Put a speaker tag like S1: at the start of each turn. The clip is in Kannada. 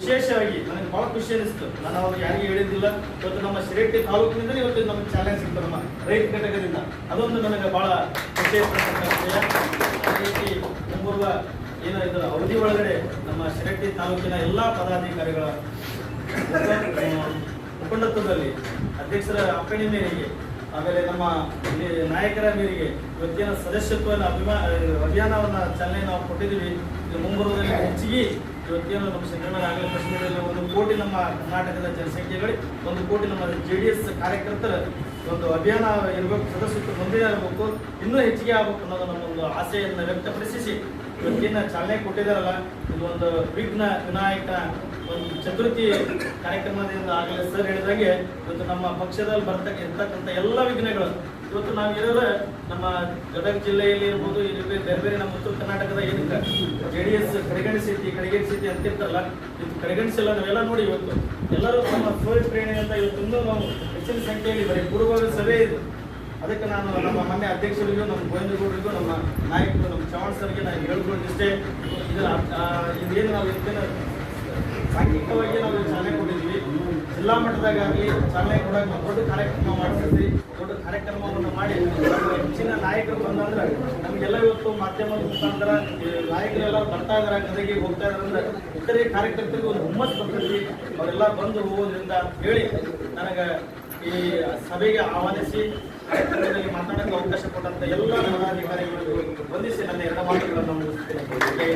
S1: ವಿಶೇಷವಾಗಿ ನನಗೆ ಬಹಳ ಖುಷಿ ಅನಿಸ್ತು. ನಾನು ಅವ್ರಿಗೆ ಯಾರಿಗೂ ಹೇಳಿದ್ದಿಲ್ಲ. ಇವತ್ತು ನಮ್ಮ ಶಿರಹಟ್ಟಿ ತಾಲೂಕಿನಿಂದ ಇವತ್ತು ನಮಗೆ ಚಾಲೆಂಜ್ ಸಿಗ್ತದೆ ನಮ್ಮ ರೈತ ಘಟಕದಿಂದ. ಅದೊಂದು ನನಗೆ ಬಹಳ ಖುಷಿ ವಿಷಯ. ಅದೇ ರೀತಿ ಮುಂಬರುವ ಏನು ಇದರ ಅವಧಿ ಒಳಗಡೆ ನಮ್ಮ ಶಿರಹಟ್ಟಿ ತಾಲೂಕಿನ ಎಲ್ಲ ಪದಾಧಿಕಾರಿಗಳ ಮುಖಂಡತ್ವದಲ್ಲಿ ಅಧ್ಯಕ್ಷರ ಅಪ್ಪಣೆ ಮೇರೆಗೆ ಆಮೇಲೆ ನಮ್ಮ ನಾಯಕರ ಮೇರೆಗೆ ಇವತ್ತಿನ ಸದಸ್ಯತ್ವ ಅಭಿಯಾನವನ್ನು ಚಾಲನೆ ನಾವು ಕೊಟ್ಟಿದ್ದೀವಿ. ಮುಂಬರುವುದರಲ್ಲಿ ಹೆಚ್ಚಿಗೆ ಇವತ್ತೇನು ನಮ್ಮ ಸಿದ್ದರಾಮಯ್ಯ ಕಾಶ್ಮೀರದಲ್ಲಿ 1 ಕೋಟಿ ನಮ್ಮ ಕರ್ನಾಟಕದ ಜನಸಂಖ್ಯೆಗಳಿಗೆ 1 ಕೋಟಿ ನಮ್ಮ JDS ಕಾರ್ಯಕರ್ತರ ಒಂದು ಅಭಿಯಾನ ಇರಬೇಕು, ಸದಸ್ಯತ್ವ ಮುಂದೆ ಆಗಬೇಕು, ಇನ್ನೂ ಹೆಚ್ಚಿಗೆ ಆಗಬೇಕು ಅನ್ನೋದು ನಮ್ಮೊಂದು ಆಸೆಯನ್ನು ವ್ಯಕ್ತಪಡಿಸಿ ಇವತ್ತೇನು ಚಾಲನೆ ಕೊಟ್ಟಿದ್ದಾರಲ್ಲ, ಇದು ಒಂದು ವಿಘ್ನ ವಿನಾಯಕ ಒಂದು ಚತುರ್ಥಿ ಕಾರ್ಯಕ್ರಮದಿಂದ ಆಗಲೇ ಸರ್ ಹೇಳಿದಾಗೆ ಇವತ್ತು ನಮ್ಮ ಪಕ್ಷದಲ್ಲಿ ಇರ್ತಕ್ಕಂಥ ಎಲ್ಲ ವಿಘ್ನಗಳು ಇವತ್ತು ನಾವು ಇರೋದು ನಮ್ಮ ಗದಗ ಜಿಲ್ಲೆಯಲ್ಲಿ ಇರ್ಬೋದು, ಇಲ್ಲಿ ಬೇರೆ ಬೇರೆ ನಮ್ಮ ಉತ್ತರ ಕರ್ನಾಟಕದ ಏನಕ್ಕೆ JDS ಕಡೆಗಣಿಸಿ ಅಂತಿರ್ತಾರಲ್ಲ, ಇದು ಕಡೆಗಣಿಸಿಲ್ಲ. ನಾವೆಲ್ಲ ನೋಡಿ ಇವತ್ತು ಎಲ್ಲರೂ ನಮ್ಮ ಸ್ವಯ ಪ್ರೇರಣೆಯಿಂದ ಇವತ್ತು ಇನ್ನೂ ನಾವು ಹೆಚ್ಚಿನ ಸಂಖ್ಯೆಯಲ್ಲಿ ಬರೀ ಪೂರ್ವಭಾವಿ ಸಭೆ ಇದೆ. ಅದಕ್ಕೆ ನಾನು ನಮ್ಮ ಮೊನ್ನೆ ಅಧ್ಯಕ್ಷರಿಗೂ, ನಮ್ಮ ಗೋವಿಂದಗೌಡರಿಗೂ, ನಮ್ಮ ನಾಯಕರು, ನಮ್ಮ ಚವಾಣ್ ಸರ್ಗೆ ನಾನು ಹೇಳ್ಕೊಂಡಿಷ್ಟೇ, ಇದೇನು ನಾವು ಇವತ್ತಿನ ಸಾಂಘಿಕವಾಗಿ ನಾವು ಚಾಲನೆ ಕೊಟ್ಟಿದ್ವಿ. ಜಿಲ್ಲಾ ಮಟ್ಟದಾಗಲಿ ಚಾಲನೆ ಕೊಡೋಕೆ ನಾವು ದೊಡ್ಡ ಕಾರ್ಯಕ್ರಮ ಮಾಡ್ತಿದ್ವಿ. ದೊಡ್ಡ ಕಾರ್ಯಕ್ರಮವನ್ನು ಮಾಡಿ ಹೆಚ್ಚಿನ ನಾಯಕರು ಬಂದಂದ್ರೆ ನಮಗೆಲ್ಲ ಇವತ್ತು ಮಾಧ್ಯಮದ ಮುಖಾಂತರ ನಾಯಕರೆಲ್ಲ ಬರ್ತಾ ಇದಾರೆ, ಗದಗಿಗೆ ಹೋಗ್ತಾ ಇದಾರೆ ಅಂದ್ರೆ ಇತರೆ ಕಾರ್ಯಕರ್ತರಿಗೆ ಒಂದು ಹುಮ್ಮಸ್ ಬರ್ತೈತಿ. ಅವರೆಲ್ಲ ಬಂದು ಹೋಗೋದ್ರಿಂದ ಹೇಳಿ ನನಗೆ ಈ ಸಭೆಗೆ ಆಹ್ವಾನಿಸಿ ಕಾರ್ಯಕ್ರಮದಲ್ಲಿ ಮಾತಾಡೋಕ್ಕೆ ಅವಕಾಶ ಕೊಟ್ಟಂತ ಎಲ್ಲ ಪದಾಧಿಕಾರಿಗಳು ವಂದಿಸಿ ನನ್ನ 2 ಮಾತುಗಳನ್ನು ಮುಗಿಸ್ತೇನೆ.